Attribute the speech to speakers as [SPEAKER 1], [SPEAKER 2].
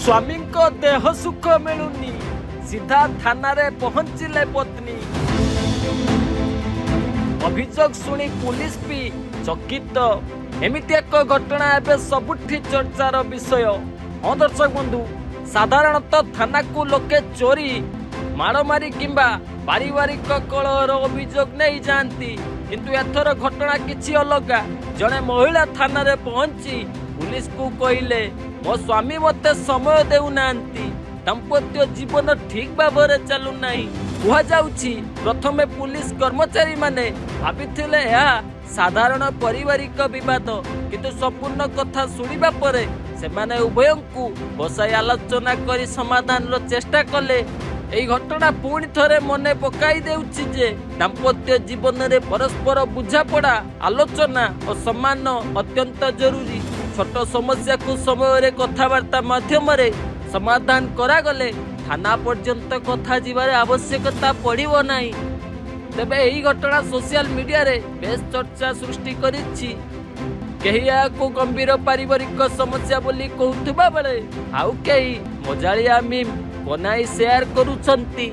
[SPEAKER 1] स्वामी को देह सुख मिलुनी सीधा थाना रे पहुंचिले पत्नी। अभियोग शुणी पुलिस भी चकित। एमिति एक घटना एवं सबुठी चर्चार विषय। हाँ दर्शक बंधु, साधारणतः थाना को लोके चोरी माड़मारी किंबा पारिवारिक कलहर अभियोग नहीं जाती, किंतु एथर घटना किछि अलगा। जड़े महिला थाना रे पहुंची पुलिस को कहले मो स्वामी मते समय देउना, दाम्पत्य जीवन ठीक भाव चलु नहीं। कह जाउछि प्रथमे पुलिस कर्मचारी माने भाबिथिले या साधारण पारिवारिक विवाद, किंतु संपूर्ण कथा सुनिबा परे सेमाने उभयंकु बसाई आलोचना करी समाधान रो चेष्टा कले। एई घटना पुणी थरे मने पकाई देउछि जे दाम्पत्य जीवन रे परस्पर बुझापड़ा आलोचना और सम्मान अत्यंत जरूरी। छोट समस्या को समय रे कथावार्ता माध्यम रे समाधान करा गले थाना पर्यंत कथा जीवार आवश्यकता पड़िबो नाही। तेबे एही घटना सोशल मीडिया रे बेस चर्चा सृष्टि करिछि। केही को गंभीर पारिवारिक समस्या बोली कहउथबा बेले आउ केही मजालिया मीम बनाई शेयर करूछंती।